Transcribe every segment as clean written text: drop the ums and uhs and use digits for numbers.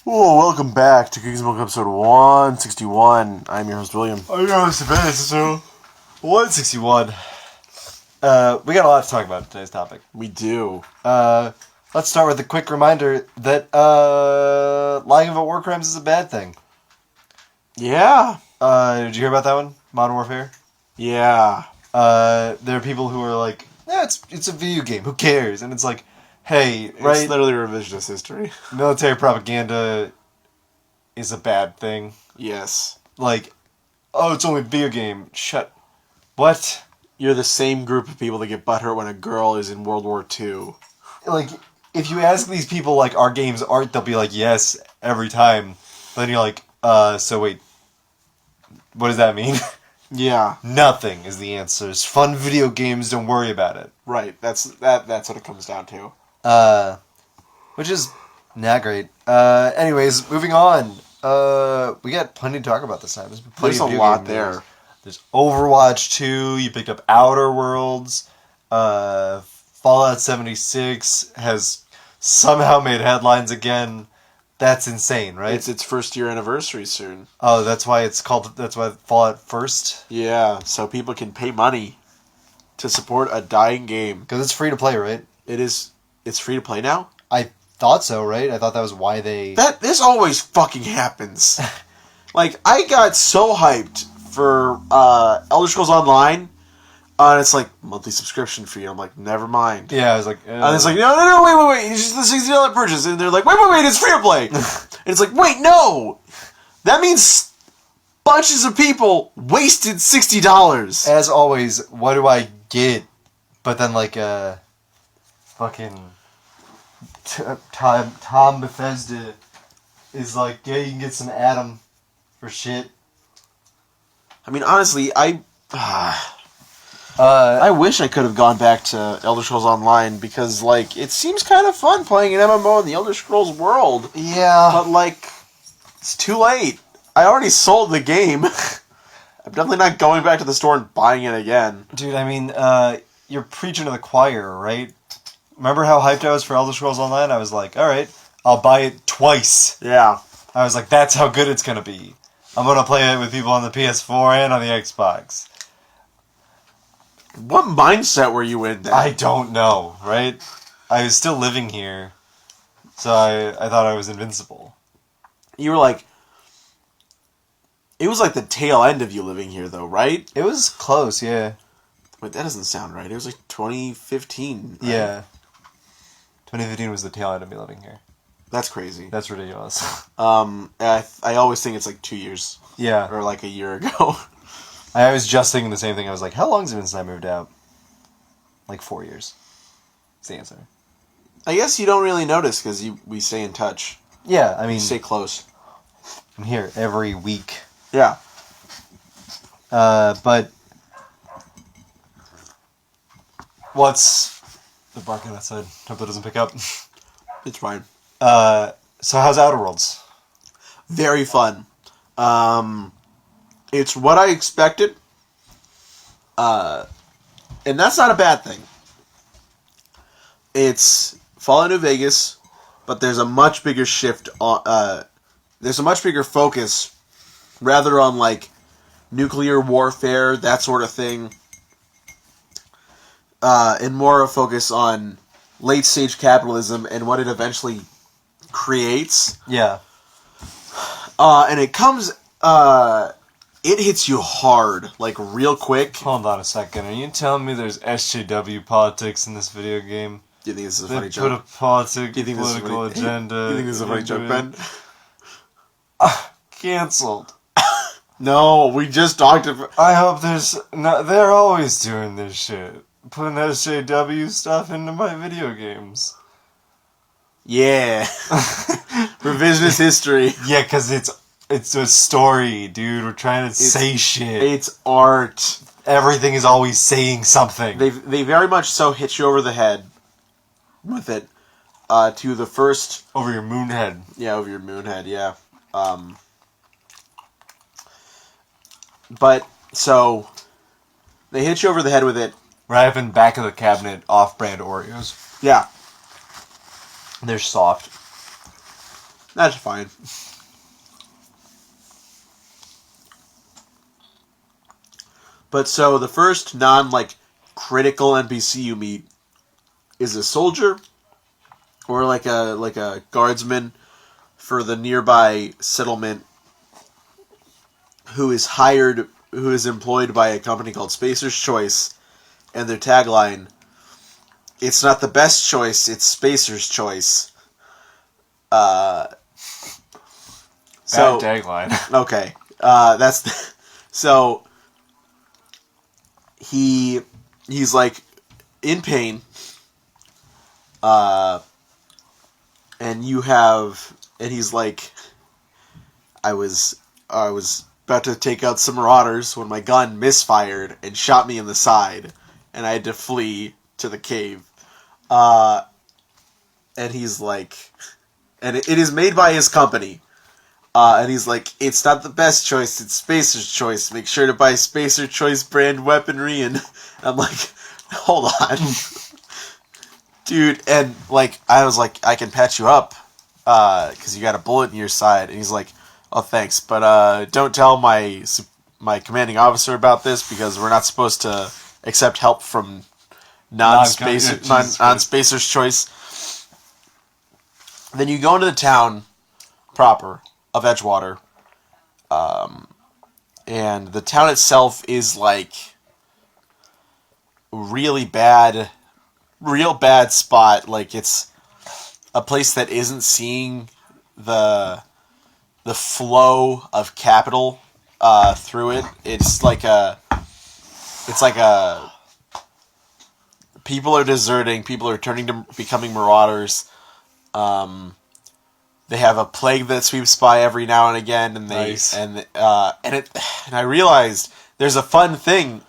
Whoa, welcome back to Cookies and Milk episode 161. I'm your host, William. I'm your host, Ben. So, 161. We got a lot to talk about in today's topic. We do. Let's start with a quick reminder that lying about war crimes is a bad thing. Yeah. Did you hear about that one? Modern Warfare? Yeah. There are people who are like, yeah, it's a video game. Who cares? And it's like, hey, right? It's literally revisionist history. Military propaganda is a bad thing. Yes. Like, oh, it's only a video game. What? You're the same group of people that get butthurt when a girl is in World War II. Like, if you ask these people, like, our games aren't, they'll be like, yes, every time. But then you're like, so wait, what does that mean? Yeah. Nothing is the answer. It's fun video games, don't worry about it. Right. That's what it comes down to. Which is not great. Anyways, moving on. We got plenty to talk about this time. There's a lot there. There's Overwatch 2, you picked up Outer Worlds, Fallout 76 has somehow made headlines again. That's insane, right? It's its first year anniversary soon. Oh, that's why Fallout First? Yeah, so people can pay money to support a dying game. Because it's free to play, right? It's free to play now? I thought so, right? I thought that was why they... This always fucking happens. Like, I got so hyped for Elder Scrolls Online, and it's like, monthly subscription fee. I'm like, never mind. Yeah, I was like... And it's like, no, wait, it's just the $60 purchase. And they're like, wait, it's free to play. And it's like, wait, no! That means bunches of people wasted $60. As always, what do I get? But then, like, fucking... Tom Bethesda is like, yeah, you can get some Adam for shit. I mean, honestly, I wish I could have gone back to Elder Scrolls Online because, like, it seems kind of fun playing an MMO in the Elder Scrolls world. Yeah. But, like, it's too late. I already sold the game. I'm definitely not going back to the store and buying it again. Dude, I mean, you're preaching to the choir, right? Remember how hyped I was for Elder Scrolls Online? I was like, alright, I'll buy it twice. Yeah. I was like, that's how good it's gonna be. I'm gonna play it with people on the PS4 and on the Xbox. What mindset were you in then? I don't know, right? I was still living here, so I thought I was invincible. You were like... It was like the tail end of you living here, though, right? It was close, yeah. Wait, that doesn't sound right. It was like 2015, right? Yeah. 2015 was the tail end of me living here. That's crazy. That's ridiculous. I always think it's like 2 years. Yeah. Or like a year ago. I was just thinking the same thing. I was like, how long has it been since I moved out? Like 4 years. That's the answer. I guess you don't really notice because we stay in touch. Yeah, I mean... We stay close. I'm here every week. Yeah. But... What's... the barking outside? Hope that doesn't pick up. It's fine. So how's Outer Worlds? Very fun. It's what I expected. And that's not a bad thing. It's Fallout New Vegas, but there's a much bigger shift on, there's a much bigger focus rather on like nuclear warfare, that sort of thing. And more of a focus on late stage capitalism and what it eventually creates. Yeah. And it comes, it hits you hard, like real quick. Hold on a second. Are you telling me there's SJW politics in this video game? Do you think this is a They funny put joke? a political agenda. Do you think this is a funny joke, Ben? Cancelled. No, we just talked about... I hope there's... No, they're always doing this shit. Putting SJW stuff into my video games. Yeah. Revisionist history. Yeah, because it's a story, dude. We're trying to say shit. It's art. Everything is always saying something. They very much so hit you over the head with it. To the first... Over your moon head. Yeah, over your moon head, yeah. But, so... They hit you over the head with it. Right up in back of the cabinet, off-brand Oreos. Yeah. They're soft. That's fine. But so the first critical NPC you meet is a soldier or like a guardsman for the nearby settlement who is employed by a company called Spacer's Choice, and their tagline, "It's not the best choice, it's Spacer's choice." Bad tagline. Okay. So he's like in pain, and he's like, I was about to take out some marauders when my gun misfired and shot me in the side, and I had to flee to the cave. And he's like, and it is made by his company. And he's like, it's not the best choice, it's Spacer's Choice. Make sure to buy Spacer Choice brand weaponry. And I'm like, hold on. Dude, and like, I was like, I can patch you up, because you got a bullet in your side. And he's like, oh, thanks, but don't tell my commanding officer about this, because we're not supposed to accept help from non-Spacer's Choice. Then you go into the town proper of Edgewater, and the town itself is like real bad spot. Like, it's a place that isn't seeing the flow of capital through it. It's like a people are deserting, people are turning to becoming marauders. They have a plague that sweeps by every now and again, and I realized there's a fun thing.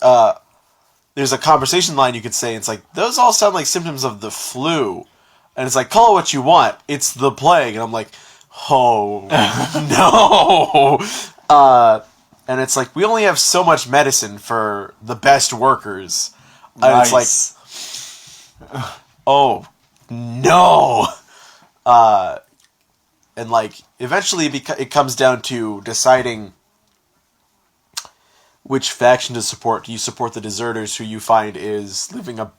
There's a conversation line you could say. It's like, those all sound like symptoms of the flu, and it's like, call it what you want. It's the plague, and I'm like, oh no. And it's like, we only have so much medicine for the best workers, and it's like, oh no. And like, eventually it comes down to deciding which faction to support. Do you support the deserters, who you find is living a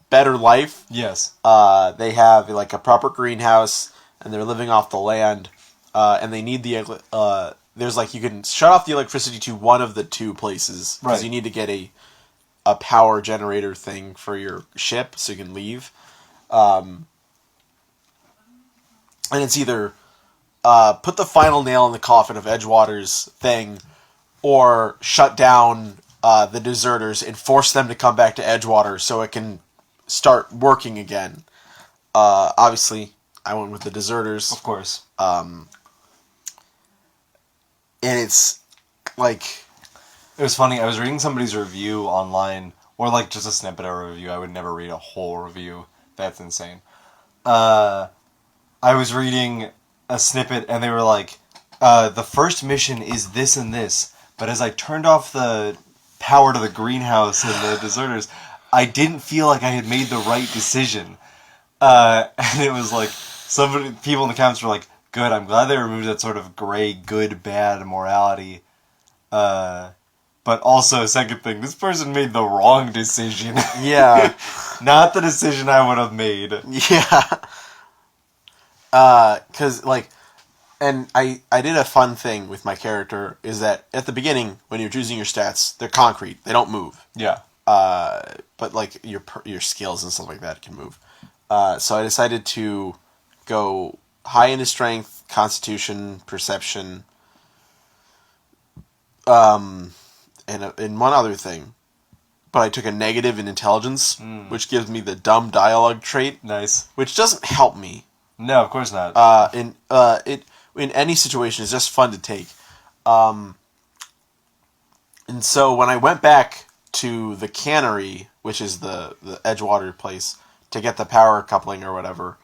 better life? Yes. They have like a proper greenhouse, and they're living off the land, and they need there's like, you can shut off the electricity to one of the two places, because you need to get a power generator thing for your ship so you can leave. And it's either put the final nail in the coffin of Edgewater's thing, or shut down the deserters and force them to come back to Edgewater so it can start working again. Obviously, I went with the deserters. Of course. And it's like, it was funny. I was reading somebody's review online, or like just a snippet of a review. I would never read a whole review. That's insane. I was reading a snippet, and they were like, the first mission is this and this, but as I turned off the power to the greenhouse and the deserters, I didn't feel like I had made the right decision. And it was like, people in the comments were like, good, I'm glad they removed that sort of gray, good, bad morality. But also, second thing, this person made the wrong decision. yeah. Not the decision I would have made. Yeah. Because, like, and I did a fun thing with my character, is that at the beginning, when you're choosing your stats, they're concrete. They don't move. Yeah. But, like, your skills and stuff like that can move. So I decided to go high into strength, constitution, perception, and one other thing. But I took a negative in intelligence, which gives me the dumb dialogue trait. Nice. Which doesn't help me. No, of course not. In any situation, it's just fun to take. And so when I went back to the cannery, which is the Edgewater place, to get the power coupling or whatever,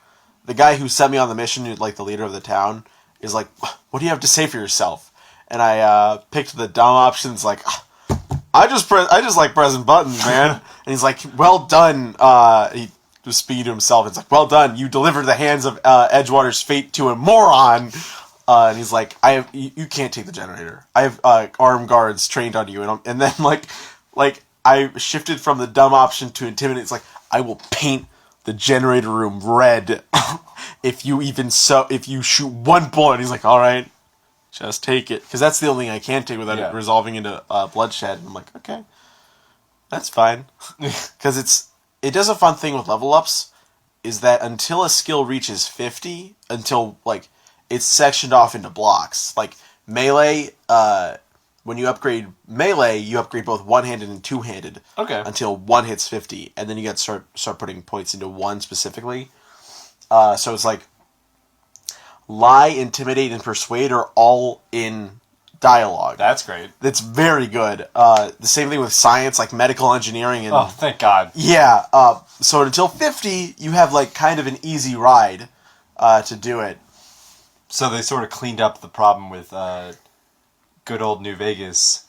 the guy who sent me on the mission, like the leader of the town, is like, what do you have to say for yourself? And I picked the dumb options, like, I just like pressing buttons, man. And he's like, well done. just speaking to himself. It's like, well done, you delivered the hands of Edgewater's fate to a moron. And he's like, you can't take the generator. I have armed guards trained on you, and then like I shifted from the dumb option to intimidate. It's like, I will paint the generator room red if you shoot one bullet. And he's like, all right, just take it, because that's the only thing I can take without it resolving into bloodshed. And I'm like, okay, that's fine, because it does a fun thing with level ups, is that until a skill reaches 50, until like it's sectioned off into blocks. Like melee, when you upgrade melee, you upgrade both one-handed and two-handed. Okay. Until one hits 50, and then you got to start putting points into one specifically. So it's like lie, intimidate, and persuade are all in dialogue. That's great. It's very good. The same thing with science, like medical engineering. And, oh, thank God. Yeah. So until 50, you have like kind of an easy ride to do it. So they sort of cleaned up the problem with good old New Vegas,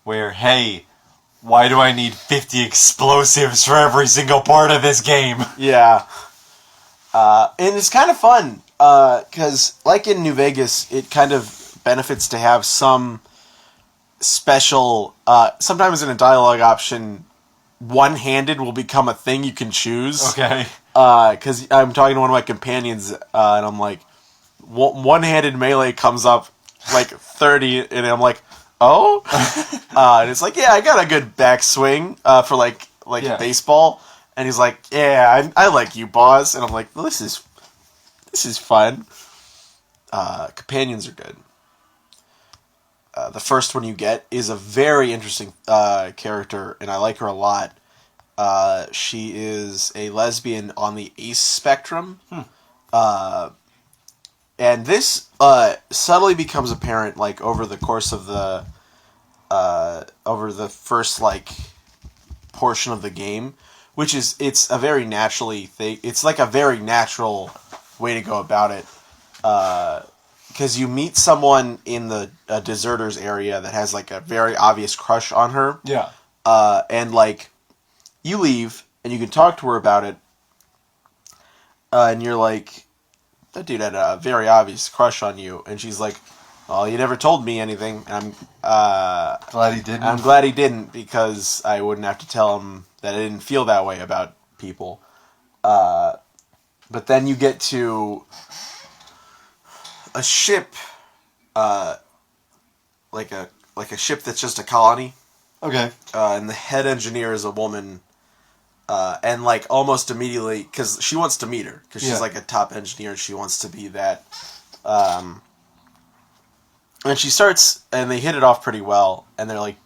where, hey, why do I need 50 explosives for every single part of this game? Yeah. And it's kind of fun, because like in New Vegas, it kind of benefits to have some special, sometimes in a dialogue option, one-handed will become a thing you can choose. Okay. Because I'm talking to one of my companions, and I'm like, one-handed melee comes up like 30, and I'm like, oh? And it's like, yeah, I got a good backswing for like baseball. And he's like, yeah, I like you, boss. And I'm like, well, this is fun. Companions are good. The first one you get is a very interesting character, and I like her a lot. She is a lesbian on the ace spectrum. And this subtly becomes apparent like over the course of the first like portion of the game, which is it's a very naturally thing. It's like a very natural way to go about it, because you meet someone in the deserters area that has like a very obvious crush on her. Yeah. And like you leave and you can talk to her about it, and you're like, that dude had a very obvious crush on you, and she's like, well, you never told me anything, and I'm glad he didn't. I'm glad he didn't, because I wouldn't have to tell him that I didn't feel that way about people. But then you get to a ship, like a ship that's just a colony. Okay. And the head engineer is a woman. And like almost immediately, because she wants to meet her, because she's like a top engineer, and she wants to be that. And she starts, and they hit it off pretty well, and they're like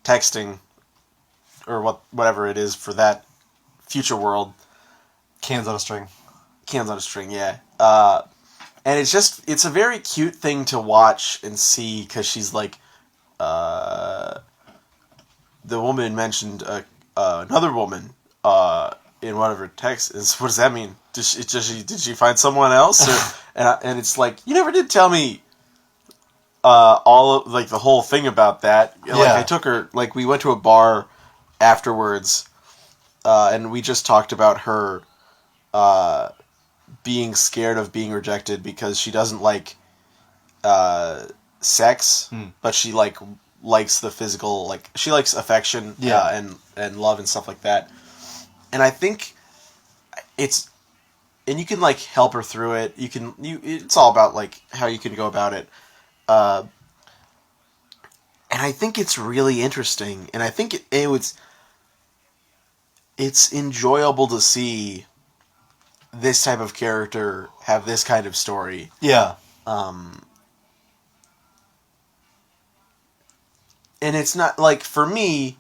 texting, or whatever it is for that future world. Cans on a string. Cans on a string, yeah. And it's a very cute thing to watch and see, because she's like, the woman mentioned another woman in one of her texts. What does that mean? Did she find someone else? And it's like, you never did tell me all of, like, the whole thing about that. Yeah. Like, I took her, like, we went to a bar afterwards, and we just talked about her being scared of being rejected because she doesn't like sex, but she likes the physical, like she likes affection, and love and stuff like that. And I think and you can like help her through it. It's all about like how you can go about it. And I think it's really interesting, and I think it's enjoyable to see this type of character have this kind of story. Yeah. And it's not, like, for me,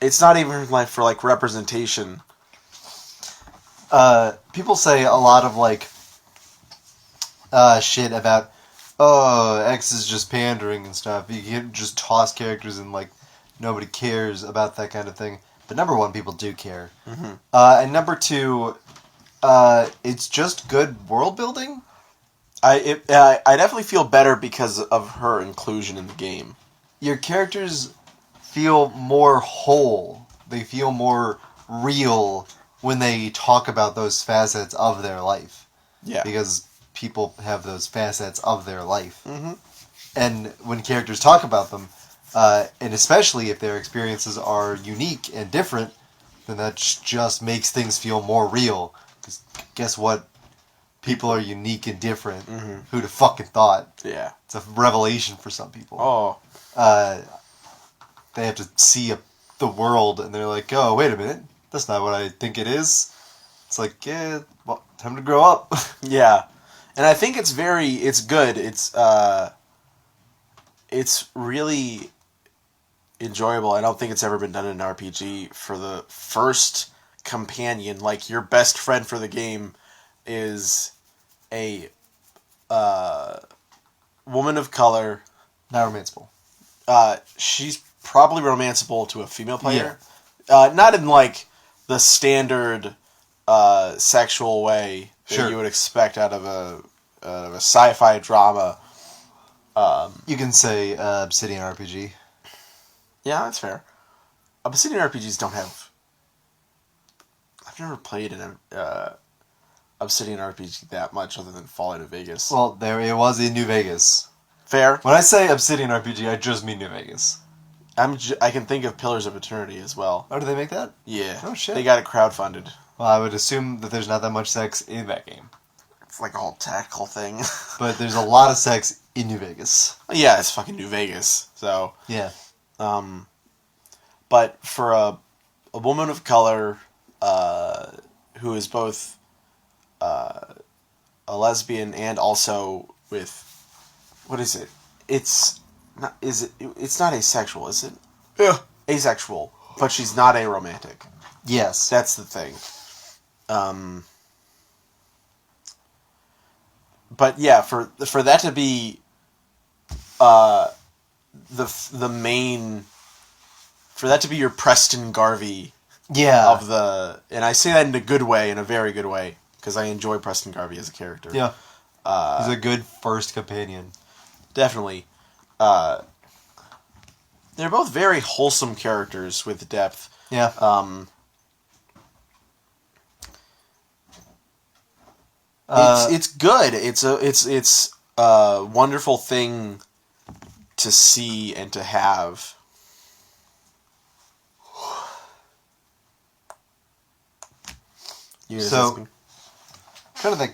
it's not even, like, for, like, representation. People say a lot of, like, shit about, X is just pandering and stuff. You can just toss characters and, like, nobody cares about that kind of thing. But number one, people do care. Mm-hmm. And number two, it's just good world building. I definitely feel better because of her inclusion in the game. Your characters feel more whole. They feel more real when they talk about those facets of their life. Yeah. Because people have those facets of their life. Mm-hmm. And when characters talk about them, and especially if their experiences are unique and different, then that just makes things feel more real. Because guess what? People are unique and different. Mm-hmm. Who'd have fucking thought? Yeah. It's a revelation for some people. Oh. They have to see the world, and they're like, oh, wait a minute. That's not what I think it is. It's like, yeah, well, time to grow up. Yeah. And I think it's good. It's really enjoyable. I don't think it's ever been done in an RPG for the first companion. Like, your best friend for the game is a woman of color. Not romanceable. She's probably romanceable to a female player. Yeah. Not in, like, the standard sexual way that you would expect out of a sci-fi drama. You can say Obsidian RPG. Yeah, that's fair. Obsidian RPGs don't have... I've never played an Obsidian RPG that much other than Fallout New Vegas. Well, there it was in New Vegas. Fair. When I say Obsidian RPG, I just mean New Vegas. I can think of Pillars of Eternity as well. Oh, did they make that? Yeah. Oh, shit. They got it crowdfunded. Well, I would assume that there's not that much sex in that game. It's like a whole tactical thing. But there's a lot of sex in New Vegas. Yeah, it's fucking New Vegas. So... Yeah. But for a woman of color who is both a lesbian and also with... What is it? It's not asexual, is it? Yeah. Asexual, but she's not aromantic. Yes. That's the thing. But yeah, for that to be the main, for that to be your Preston Garvey of the, and I say that in a good way, in a very good way, because I enjoy Preston Garvey as a character. Yeah. He's a good first companion. Definitely. They're both very wholesome characters with depth. Yeah. It's good. It's a wonderful thing to see and to have. So, trying to think.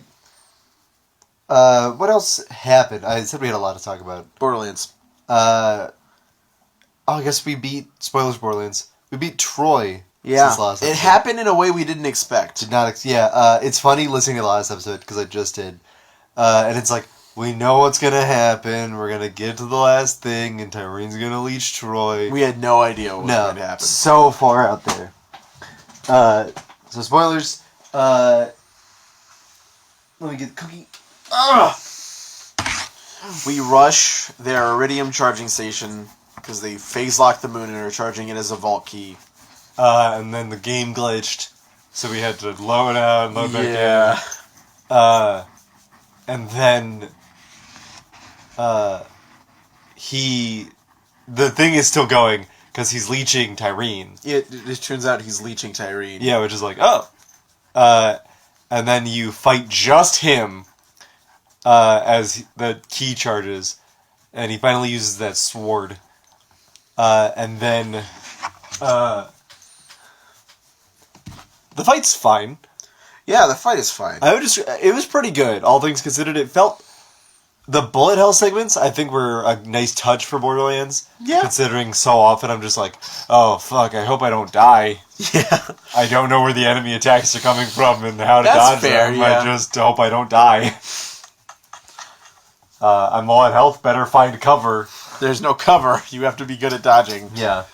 What else happened? I said we had a lot to talk about. Borderlands. I guess we beat... Spoilers, Borderlands. We beat Troy. Yeah. Since last episode. It happened in a way we didn't expect. Did not... it's funny listening to the last episode, because I just did. And it's like, we know what's going to happen. We're going to get to the last thing, and Tyrene's going to leech Troy. We had no idea what was going to happen. So far out there. So, spoilers. Let me get the cookie. Ugh! We rush their iridium charging station because they phase locked the moon and are charging it as a vault key. And then the game glitched, so we had to load out and load back in. And then the thing is still going because he's leeching Tyrene. It turns out he's leeching Tyrene. Yeah, which is like, oh. And then you fight just him as the key charges, and he finally uses that sword. And then the fight's fine. Yeah, the fight is fine. It was pretty good, all things considered. It felt... The bullet hell segments, I think, were a nice touch for Borderlands. Yeah. Considering so often I'm just like, oh, fuck, I hope I don't die. Yeah. I don't know where the enemy attacks are coming from and how to That's dodge fair, them. yeah. I just hope I don't die. I'm low on health, better find cover. There's no cover. You have to be good at dodging. Yeah.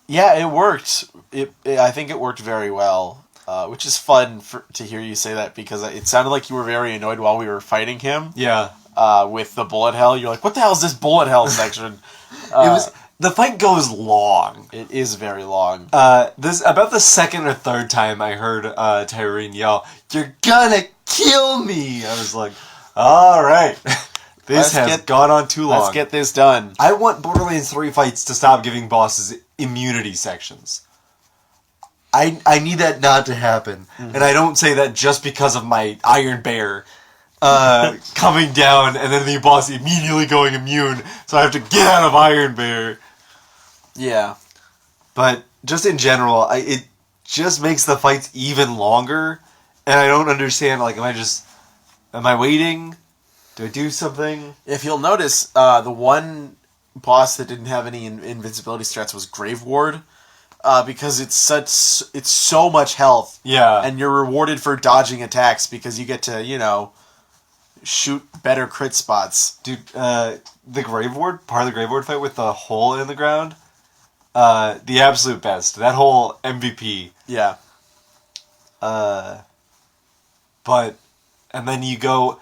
Yeah, it worked. I think it worked very well, which is fun to hear you say that because it sounded like you were very annoyed while we were fighting him. Yeah. With the bullet hell, you're like, "What the hell is this bullet hell section?" The fight goes long. It is very long. This about the second or third time I heard Tyrene yell, "You're gonna kill me!" I was like, "All right, this has gone on too long. Let's get this done." I want Borderlands 3 fights to stop giving bosses immunity sections. I need that not to happen. Mm-hmm. And I don't say that just because of my Iron Bear coming down and then the boss immediately going immune, so I have to get out of Iron Bear. Yeah. But just in general, it just makes the fights even longer, and I don't understand, like, am I waiting? Do I do something? If you'll notice, the one boss that didn't have any invincibility strats was Grave Ward, because it's so much health. Yeah. And you're rewarded for dodging attacks because you get to, shoot better crit spots. Dude, the Grave Ward, part of the Grave Ward fight with the hole in the ground, the absolute best. That whole MVP. Yeah. And then you go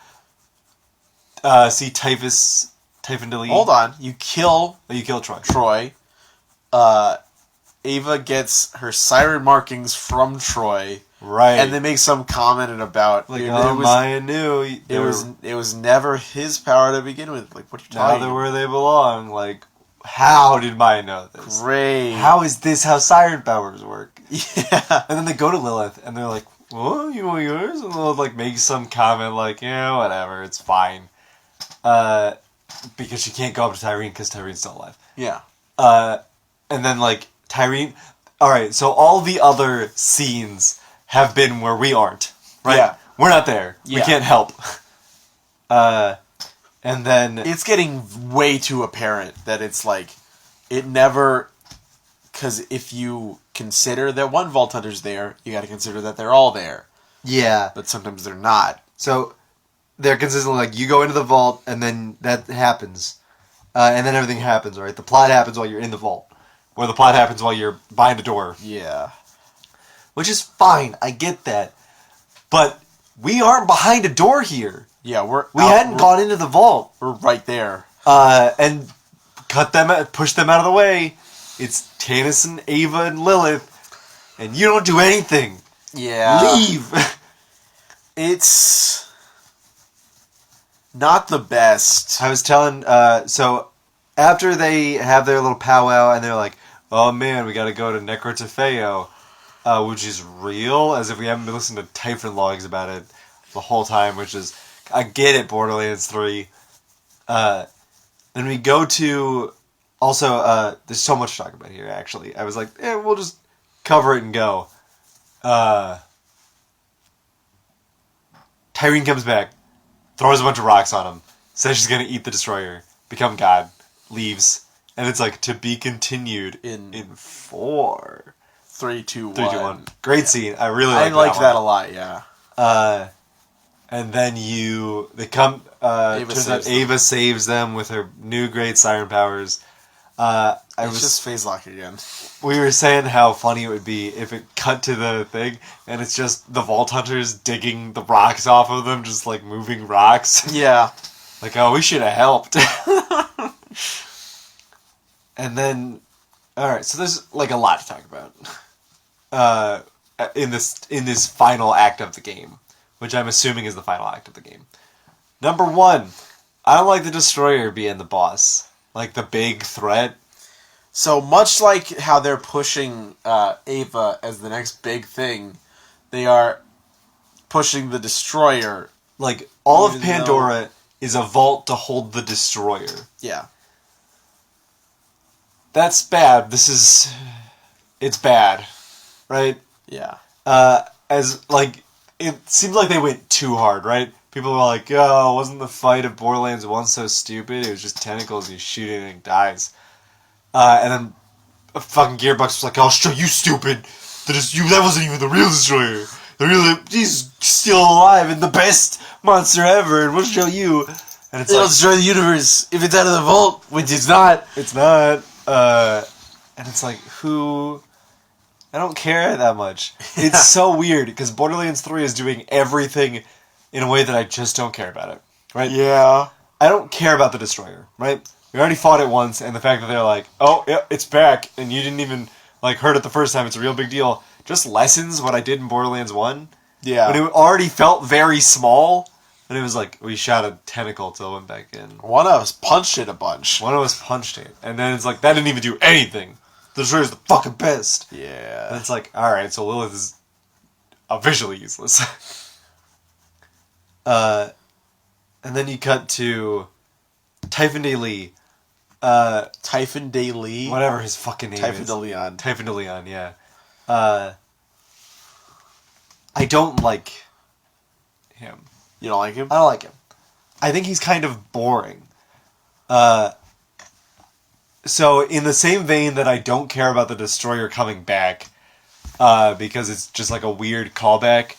see Typhon Delete. Hold on. You kill Troy. Ava gets her siren markings from Troy. Right. And they make some comment about Maya knew it was never his power to begin with. Like, what are you talking about? Now they're where they belong. Like, how did Maya know this? Great. How is this how siren powers work? Yeah. And then they go to Lilith and they're like, "Well, you want yours?" And they'll like make some comment like, "Yeah, whatever, it's fine." Because she can't go up to Tyrene because Tyrene's still alive. Yeah. And then like Tyrene. All right, so all the other scenes have been where we aren't, right? Yeah. We're not there. Yeah. We can't help. And then it's getting way too apparent that it's like it never. Because if you consider that one Vault Hunter's there, you got to consider that they're all there. Yeah. But sometimes they're not. So they're consistently like, you go into the vault, and then that happens. And then everything happens, right? The plot happens while you're in the vault. Or the plot happens while you're behind a door. Yeah. Which is fine. I get that. But we aren't behind a door here. Yeah, we hadn't gone into the vault. We're right there. And push them out of the way. It's Tanis and Ava and Lilith, and you don't do anything. Yeah. Leave. It's not the best. I was telling, so after they have their little powwow and they're like, "Oh man, we gotta go to Necrotafeo," which is real, as if we haven't been listening to Typhon logs about it the whole time, which is, I get it, Borderlands 3. Then we go to... Also, there's so much to talk about here, actually. I was like, we'll just cover it and go. Tyrene comes back, throws a bunch of rocks on him, says she's going to eat the Destroyer, become God, leaves, and it's like, to be continued in 4. 3, 2, 1. 3, 2, 1. Great scene. I really like that a lot, yeah. And then they come, turns out Ava saves them with her new great siren powers. It's just phase lock again. We were saying how funny it would be if it cut to the thing and it's just the Vault Hunters digging the rocks off of them, just like moving rocks. Yeah. Like, oh, we should have helped. And then, alright, so there's like a lot to talk about in this final act of the game, which I'm assuming is the final act of the game. Number 1, I don't like the Destroyer being the boss. Like, the big threat. So, much like how they're pushing Ava as the next big thing, they are pushing the Destroyer. Like, all of Pandora is a vault to hold the Destroyer. Yeah. That's bad. It's bad. Right? Yeah. It seems like they went too hard, right? People were like, "Oh, wasn't the fight of Borderlands 1 so stupid? It was just tentacles, you shoot it and it dies." And then a fucking Gearbox was like, "I'll show you, stupid. That wasn't even the real Destroyer. He's still alive and the best monster ever, and we'll show you." And it's It'll like, destroy the universe if it's out of the vault, which it's not. It's not. And it's like, who... I don't care that much. It's so weird, because Borderlands 3 is doing everything in a way that I just don't care about it, right? Yeah. I don't care about the Destroyer, right? We already fought it once, and the fact that they're like, "Oh, yeah, it's back," and you didn't even, heard it the first time, it's a real big deal, just lessens what I did in Borderlands 1. Yeah. When it already felt very small, and it was like, we shot a tentacle till it went back in. One of us punched it a bunch. One of us punched it, and then it's like, that didn't even do anything. The Destroyer's the fucking best. Yeah. And it's like, alright, so Lilith is officially useless. And then you cut to Typhon Daly. Typhon Daly. Whatever his fucking name Typhon is. DeLeon. Typhon DeLeon, yeah. I don't like him. You don't like him? I don't like him. I think he's kind of boring. So in the same vein that I don't care about the Destroyer coming back, because it's just like a weird callback,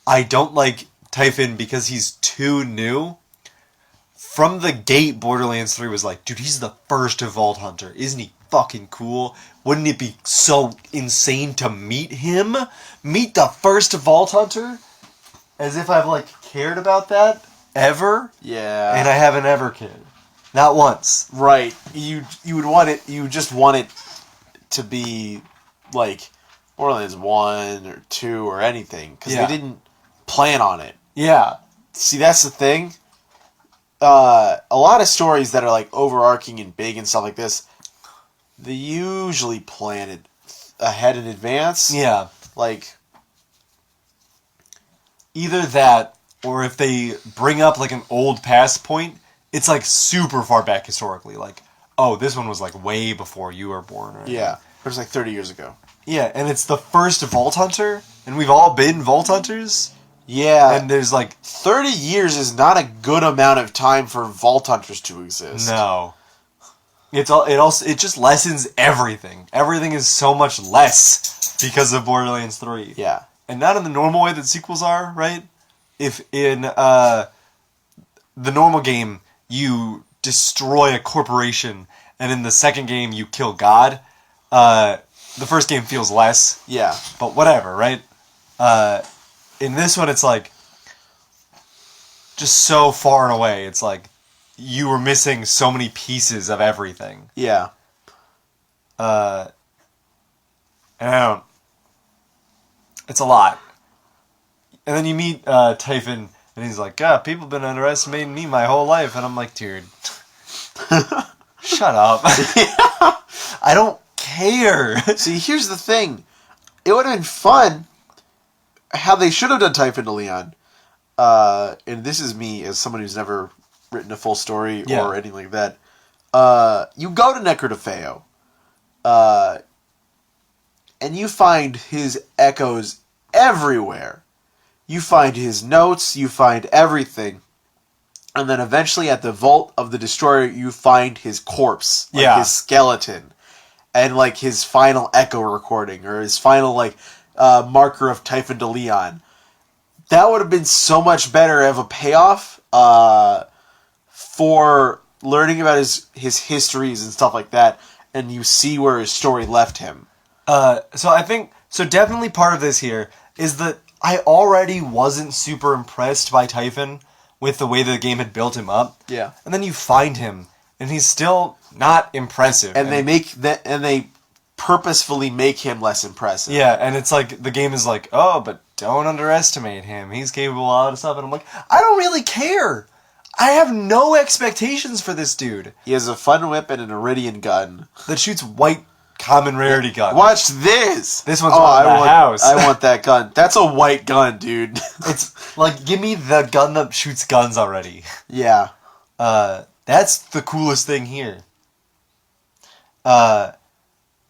I don't like Typhon because he's too new. From the gate, Borderlands 3 was like, dude, he's the first Vault Hunter. Isn't he fucking cool? Wouldn't it be so insane to meet him? Meet the first Vault Hunter? As if I've, like, cared about that ever. Yeah. And I haven't ever cared. Not once. Right. You would want it, you just want it to be, like, Borderlands 1 or 2 or anything. Because they didn't plan on it. Yeah. See, that's the thing. A lot of stories that are, like, overarching and big and stuff like this, they usually plan it ahead in advance. Yeah. Like, either that, or if they bring up, like, an old past point, it's, like, super far back historically. Like, oh, this one was, like, way before you were born. Right? yeah. It was, like, 30 years ago. Yeah, and it's the first Vault Hunter, and we've all been Vault Hunters. Yeah. And there's, like... 30 years is not a good amount of time for Vault Hunters to exist. No. It just lessens everything. Everything is so much less because of Borderlands 3. Yeah. And not in the normal way that sequels are, right? If in the normal game you destroy a corporation, and in the second game you kill God, the first game feels less. Yeah. But whatever, right? In this one, it's like just so far and away. It's like you were missing so many pieces of everything. Yeah. And I don't... It's a lot. And then you meet Typhon, and he's like, God, people have been underestimating me my whole life. And I'm like, dude, shut up. I don't care. See, here's the thing. It would have been fun how they should have done Typhon DeLeon. And this is me as someone who's never written a full story or anything like that. You go to Necrodefeo, and you find his echoes everywhere. You find his notes, you find everything. And then eventually at the Vault of the Destroyer, you find his corpse, like his skeleton, and like his final echo recording, or his final like marker of Typhon DeLeon. That would have been so much better of a payoff for learning about his histories and stuff like that, and you see where his story left him. So I think, definitely part of this here is that I already wasn't super impressed by Typhon with the way the game had built him up. Yeah. And then you find him, and he's still not impressive. And they purposefully make him less impressive. Yeah, and it's like, the game is like, oh, but don't underestimate him. He's capable of a lot of stuff. And I'm like, I don't really care. I have no expectations for this dude. He has a fun whip and an Iridian gun that shoots white common rarity guns. Watch this! This one's on the house. I want that gun. That's a white gun, dude. It's like, give me the gun that shoots guns already. Yeah. That's the coolest thing here. But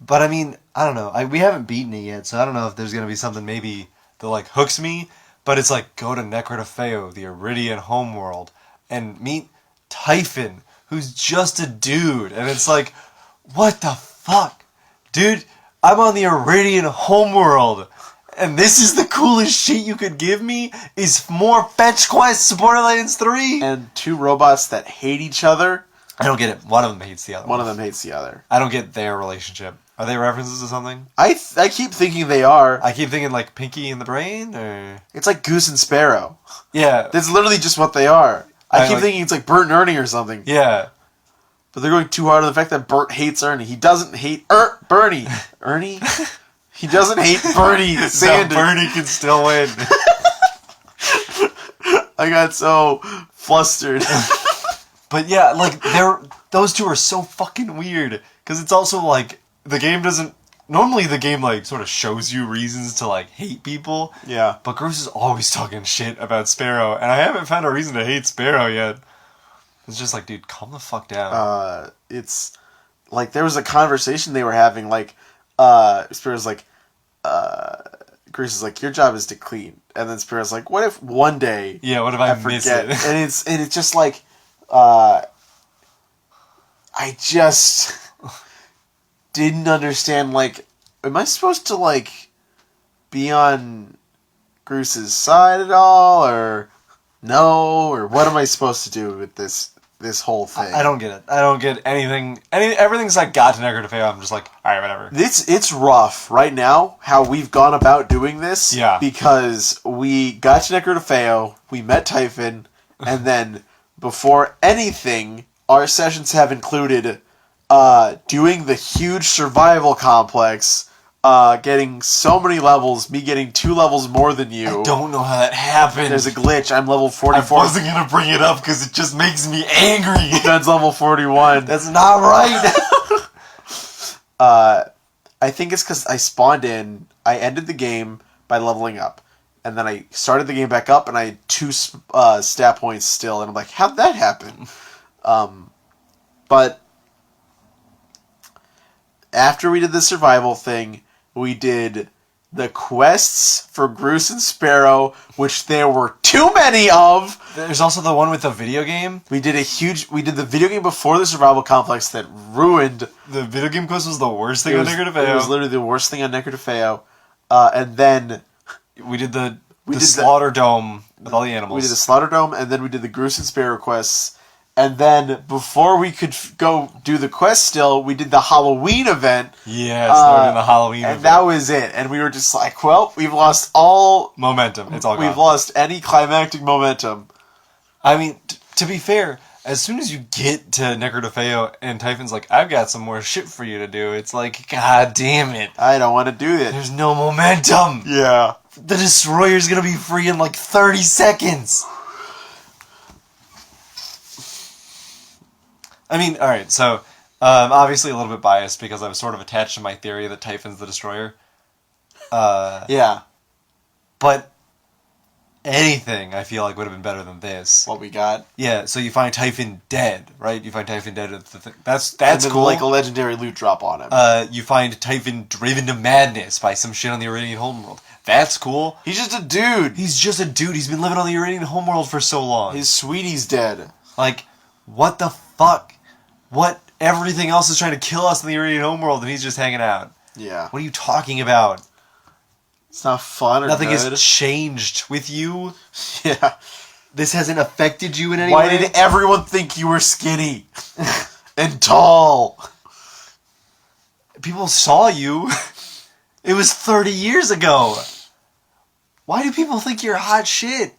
I mean, I don't know. We haven't beaten it yet, so I don't know if there's going to be something maybe that like hooks me. But it's like, go to Necrodefeo, the Iridian homeworld, and meet Typhon, who's just a dude. And it's like, what the fuck? Dude, I'm on the Iridian homeworld, and this is the coolest shit you could give me? Is more fetch quests Borderlands 3? And two robots that hate each other. I don't get it. One of them hates the other one. One of them hates the other. I don't get their relationship. Are they references to something? I keep thinking they are. I keep thinking like Pinky and the Brain, or... It's like Goose and Sparrow. Yeah. That's literally just what they are. I keep like, thinking it's like Bert and Ernie or something. Yeah. But they're going too hard on the fact that Bert hates Ernie. He doesn't hate Bernie. Ernie? He doesn't hate Bernie Sanders. So Bernie can still win. I got so flustered. But yeah, like, those two are so fucking weird. Because it's also like, the game doesn't. Normally, the game like sort of shows you reasons to like hate people. Yeah. But Groose is always talking shit about Sparrow, and I haven't found a reason to hate Sparrow yet. It's just like, dude, calm the fuck down. It's like there was a conversation they were having. Like, Sparrow's like, Groose is like, your job is to clean, and then Sparrow's like, what if one day? Yeah, what if I miss forget? it? And it's just like, I just didn't understand. Like, am I supposed to like be on Groose's side at all, or no, or what am I supposed to do with this whole thing? I don't get it. I don't get anything. Everything's like got to Necro DeFeo. I'm just like, all right, whatever. It's rough right now how we've gone about doing this. Yeah. Because we got to Necro DeFeo, we met Typhon, and then before anything, our sessions have included doing the huge survival complex, getting so many levels, me getting 2 levels more than you. I don't know how that happened. There's a glitch. I'm level 44. I wasn't going to bring it up because it just makes me angry. Ben's level 41. That's not right. I think it's because I spawned in, I ended the game by leveling up. And then I started the game back up, and I had 2 stat points still. And I'm like, how'd that happen? But after we did the survival thing, we did the quests for Groose and Sparrow, which there were too many of. There's also the one with the video game. We did the video game before the survival complex that ruined. The video game quest was the worst thing on Necro DeFeo. It was literally the worst thing on Necro DeFeo. And then we did the Slaughter Dome with all the animals. We did the Slaughter Dome, and then we did the Groose and Sparrow quests. And then, before we could go do the quest still, we did the Halloween event. Yeah, started the Halloween event. And that was it. And we were just like, well, we've lost all... momentum. It's all gone. We've lost any climactic momentum. I mean, to be fair, as soon as you get to Necro DeFeo and Typhon's like, I've got some more shit for you to do, it's like, god damn it. I don't want to do it. There's no momentum. Yeah. The Destroyer's gonna be free in like 30 seconds. I mean, alright, so, obviously a little bit biased because I was sort of attached to my theory that Typhon's the Destroyer. Yeah. But anything, I feel like, would have been better than this. What we got. Yeah, so you find Typhon dead, right? You find Typhon dead at the thing. That's and then, cool. like a legendary loot drop on him. You find Typhon driven to madness by some shit on the Iranian homeworld. That's cool. He's just a dude. He's just a dude. He's been living on the Iranian homeworld for so long. His sweetie's dead. Like, what the fuck? What? Everything else is trying to kill us in the Iranian homeworld, and he's just hanging out. Yeah. What are you talking about? It's not fun or Nothing good. has changed with you. Yeah. This hasn't affected you in any Why way. did everyone think you were skinny and tall? People saw you. It was 30 years ago. Why do people think you're hot shit?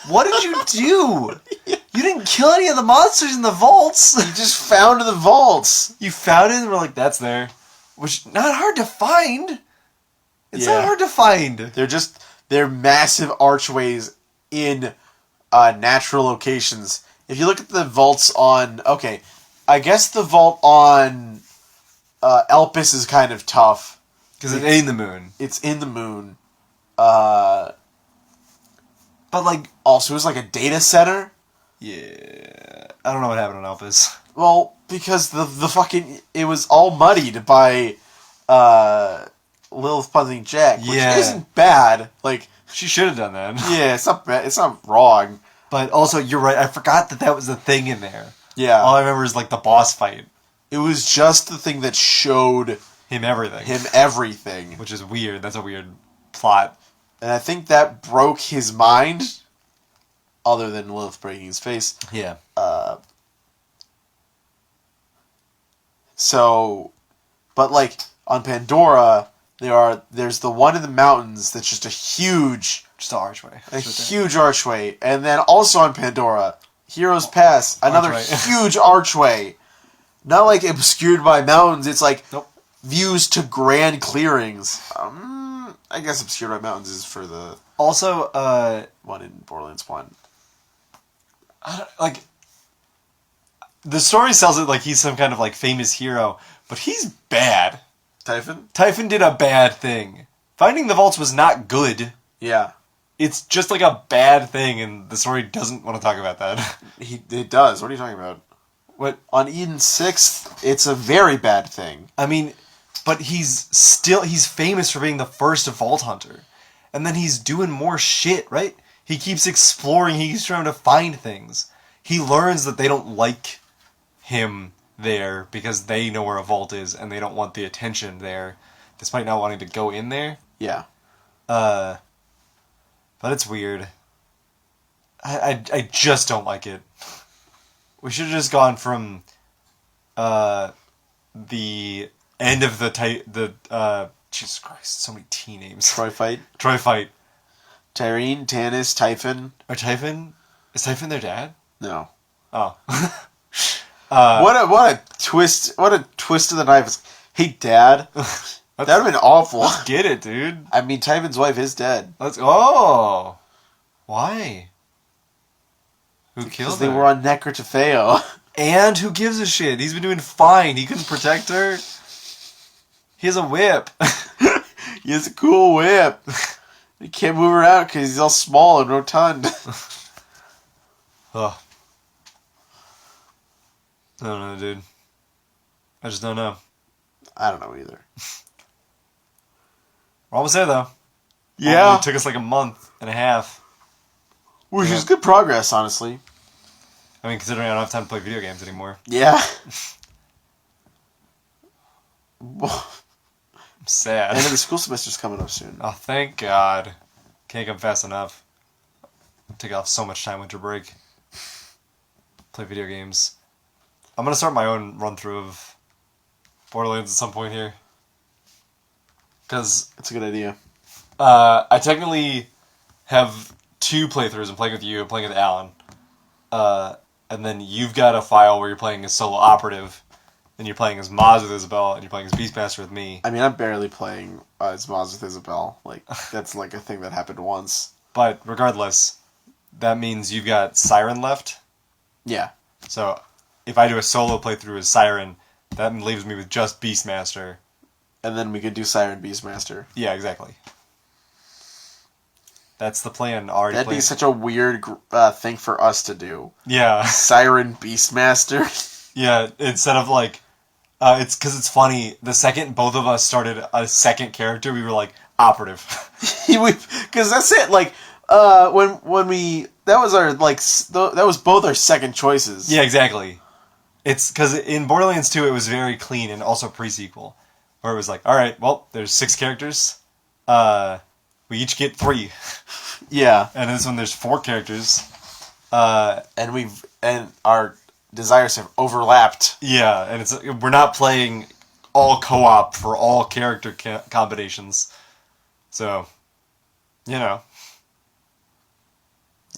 What did you do? You didn't kill any of the monsters in the vaults. You just found the vaults. You found it and we're like, that's there. Which, not hard to find. It's not hard to find. They're massive archways in natural locations. If you look at the vaults on... Okay, I guess the vault on Elpis is kind of tough. Because it's in the moon. It's in the moon. But, like... Also, it was like a data center. Yeah. I don't know what happened on Elpis. Well, because the fucking... It was all muddied by Lilith punching Jack, which isn't bad. Like... She should have done that. Yeah, it's not bad. It's not wrong. But also, you're right. I forgot that was the thing in there. Yeah. All I remember is, like, the boss fight. It was just the thing that showed... Him everything. Which Which is weird. That's a weird plot. And I think that broke his mind, other than Lilith breaking his face. Yeah. So, but like on Pandora, there's the one in the mountains that's just a huge archway. Huge archway, and then also on Pandora, Heroes Pass, another huge archway. Not like obscured by mountains. It's like views to grand clearings. I guess obscured by mountains is for the one in Borderlands 1. The story sells it like he's some kind of like famous hero, but he's bad. Typhon? Typhon did a bad thing. Finding the vaults was not good. Yeah. It's just like a bad thing, and the story doesn't want to talk about that. It does. What are you talking about? What? On Eden 6th, it's a very bad thing. I mean, but he's famous for being the first vault hunter. And then he's doing more shit, right? He keeps exploring, he keeps trying to find things. He learns that they don't like him there because they know where a vault is and they don't want the attention there, despite not wanting to go in there. Yeah. But it's weird. I just don't like it. We should have just gone from the end of the Jesus Christ, so many T names. Troy fight. Tyrene, Tanis, Typhon. Or Typhon? Is Typhon their dad? No. Oh. What a twist! What a twist of the knife! It's, hey, Dad. That would have been awful. Let's get it, dude. I mean, Typhon's wife is dead. Oh. Why? Who killed Because her? they were on Necrotafeo. And who gives a shit? He's been doing fine. He couldn't protect her. He has a whip. He has a cool whip. He can't move around because he's all small and rotund. Ugh. I don't know, dude. I just don't know. I don't know either. We're almost there, though. Yeah. It took us like a month and a half. Which is good progress, honestly. I mean, considering I don't have time to play video games anymore. Yeah. I'm sad. And then the school semester's coming up soon. Oh, thank God. Can't come fast enough. Take off so much time winter break. Play video games. I'm going to start my own run-through of Borderlands at some point here. Because That's a good idea. I technically have 2 playthroughs. I'm playing with you, I'm playing with Alan. And then you've got a file where you're playing as solo operative, and you're playing as Maz with Isabel, and you're playing as Beastmaster with me. I mean, I'm barely playing as Maz with Isabel. Like, that's like a thing that happened once. But regardless, that means you've got Siren left. Yeah. So if I do a solo playthrough as Siren, that leaves me with just Beastmaster. And then we could do Siren Beastmaster. Yeah, exactly. That's the plan. Already That'd be planned. such a weird thing for us to do. Yeah. Siren Beastmaster. Yeah, instead of like... it's because it's funny. The second both of us started a second character, we were like, operative. Because that's it. Like, when we... That was our, like... That was both our second choices. Yeah, exactly. It's because in Borderlands 2, it was very clean and also pre-sequel. Where it was like, alright, well, there's 6 characters. We each get 3. Yeah. And this one, there's 4 characters. And our desires have overlapped. Yeah, and we're not playing all co-op for all character combinations. So, you know.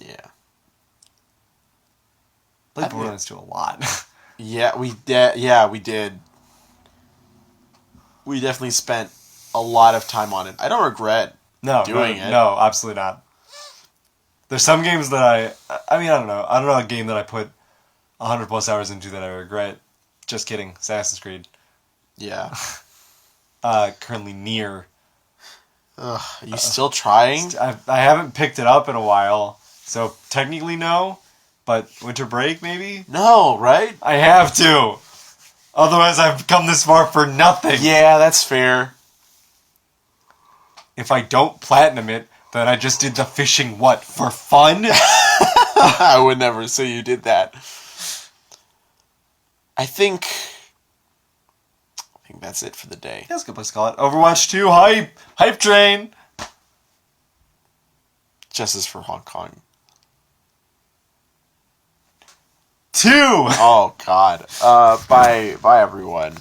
Yeah. Played Borderlands 2 a lot. Yeah, we did. We definitely spent a lot of time on it. I don't regret doing it. No, absolutely not. There's some games that I mean, I don't know. I don't know a game that I put 100 plus hours into that I regret. Just kidding. Assassin's Creed. Yeah. Currently near. Ugh, are you still trying? I haven't picked it up in a while, so technically no. But winter break, maybe? No, right? I have to. Otherwise, I've come this far for nothing. Yeah, that's fair. If I don't platinum it, then I just did the fishing, what, for fun? I would never say you did that. I think that's it for the day. That's a good place to call it. Overwatch 2, hype! Hype train! Justice for Hong Kong. 2! Oh, God. Bye everyone.